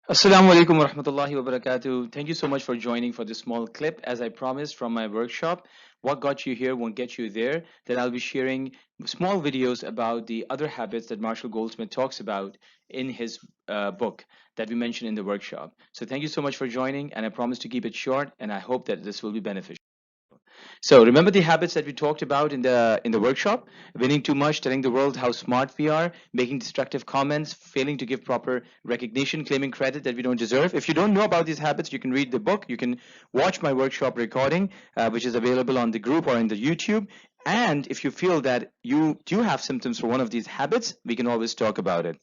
Assalamu alaikum wa rahmatullahi wa barakatuh. Thank you so much for joining for this small clip. As I promised from my workshop, what got you here won't get you there. That I'll be sharing small videos about the other habits that Marshall Goldsmith talks about in his book that we mentioned in the workshop. So thank you so much for joining, and I promise to keep it short, and I hope that this will be beneficial. So remember the habits that we talked about in the workshop: winning too much, telling the world how smart we are, making destructive comments, failing to give proper recognition, claiming credit that we don't deserve. If you don't know about these habits, you can read the book. You can watch my workshop recording, which is available on the group or in the YouTube. And if you feel that you do have symptoms for one of these habits, we can always talk about it.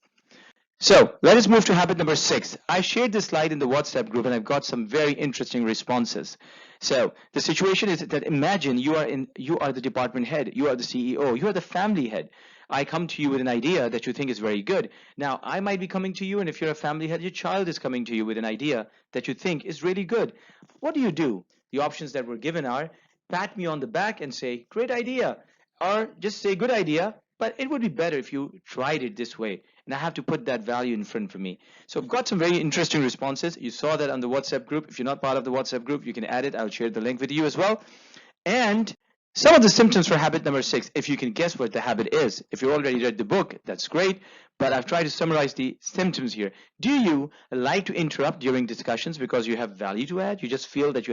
So let us move to habit number 6. I shared this slide in the WhatsApp group and I've got some very interesting responses. So the situation is that imagine you are the department head, you are the CEO, you are the family head. I come to you with an idea that you think is very good. Now I might be coming to you, and if you're a family head, your child is coming to you with an idea that you think is really good. What do? The options that were given are pat me on the back and say, great idea, or just say good idea, but it would be better if you tried it this way, and I have to put that value in front for me. So I've got some very interesting responses. You saw that on the WhatsApp group. If you're not part of the WhatsApp group, you can add it. I'll share the link with you as well. And some of the symptoms for habit number 6, if you can guess what the habit is. If you already read the book, that's great, but I've tried to summarize the symptoms here. Do you like to interrupt during discussions because you have value to add? You just feel that you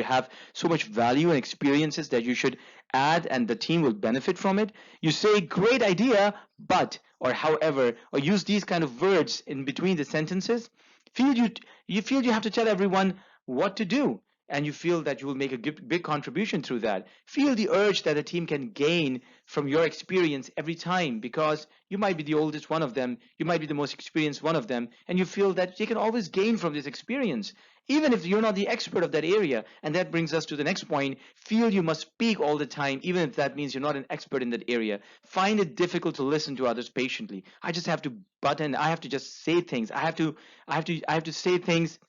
have so much value and experiences that you should add and the team will benefit from it? You say, great idea, but, or however, or use these kind of words in between the sentences. You feel you have to tell everyone what to do, and you feel that you will make a big contribution through that. Feel the urge that a team can gain from your experience every time, because you might be the oldest one of them, you might be the most experienced one of them, and you feel that they can always gain from this experience, even if you're not the expert of that area. And that brings us to the next point. Feel you must speak all the time, even if that means you're not an expert in that area. Find it difficult to listen to others patiently. I just have to I have to just say things. I have to say things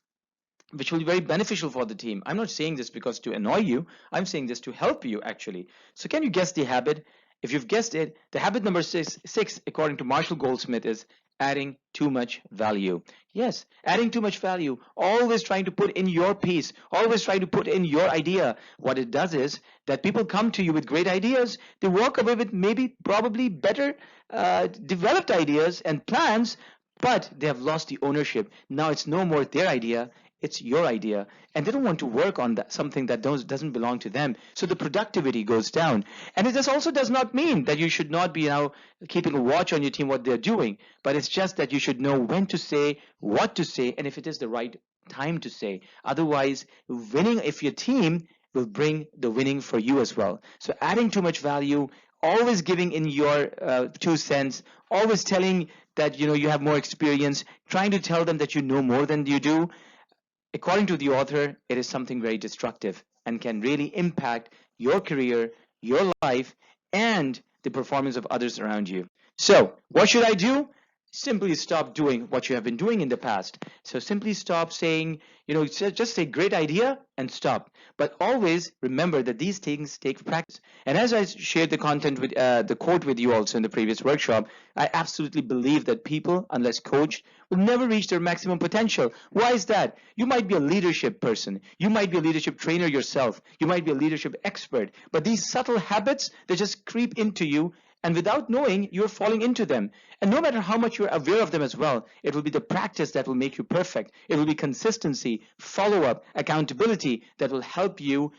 which will be very beneficial for the team. I'm not saying this because to annoy you. I'm saying this to help you actually. So can you guess the habit? If you've guessed it, the habit number six, according to Marshall Goldsmith, is adding too much value. Yes, adding too much value. Always trying to put in your piece. Always trying to put in your idea. What it does is that people come to you with great ideas. They walk away with maybe probably better developed ideas and plans, but they have lost the ownership. Now it's no more their idea, it's your idea, and they don't want to work on something that doesn't belong to them. So the productivity goes down. And it just also does not mean that you should not be now keeping a watch on your team what they're doing, but it's just that you should know when to say, what to say, and if it is the right time to say. Otherwise, winning, if your team will bring the winning for you as well. So adding too much value, always giving in your 2 cents, always telling that you have more experience, trying to tell them that you know more than you do. According to the author, it is something very destructive and can really impact your career, your life, and the performance of others around you. So, what should I do? Simply stop doing what you have been doing in the past. So simply stop saying, just say great idea and stop. But always remember that these things take practice. And as I shared the content with the quote with you also in the previous workshop, I absolutely believe that people, unless coached, will never reach their maximum potential. Why is that? You might be a leadership person. You might be a leadership trainer yourself. You might be a leadership expert. But these subtle habits, they just creep into you, and without knowing, you're falling into them. And no matter how much you're aware of them as well, it will be the practice that will make you perfect. It will be consistency, follow-up, accountability that will help you,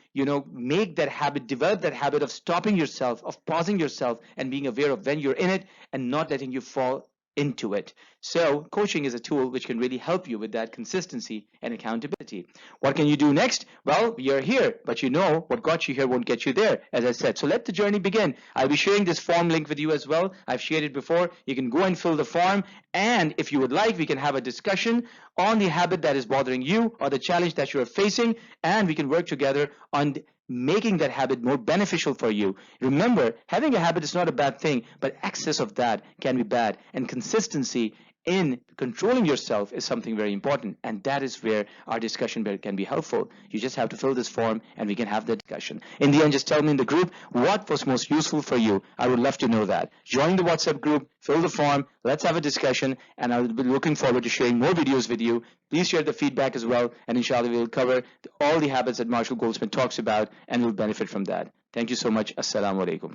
make that habit, develop that habit of stopping yourself, of pausing yourself and being aware of when you're in it and not letting you fall into it. So coaching is a tool which can really help you with that consistency and accountability. What can you do next? Well, you're here, but what got you here won't get you there, as I said. So let the journey begin. I'll be sharing this form link with you as well. I've shared it before. You can go and fill the form, and if you would like, we can have a discussion on the habit that is bothering you or the challenge that you're facing, and we can work together on making that habit more beneficial for you. Remember, having a habit is not a bad thing, but excess of that can be bad. And consistency in controlling yourself is something very important, and that is where our discussion can be helpful. You just have to fill this form and we can have the discussion. In the end, just tell me in the group what was most useful for you. I would love to know that. Join the WhatsApp group, fill the form, let's have a discussion, and I'll be looking forward to sharing more videos with you. Please share the feedback as well, and inshallah we'll cover all the habits that Marshall Goldsmith talks about and we'll benefit from that. Thank you so much. Assalamu alaikum.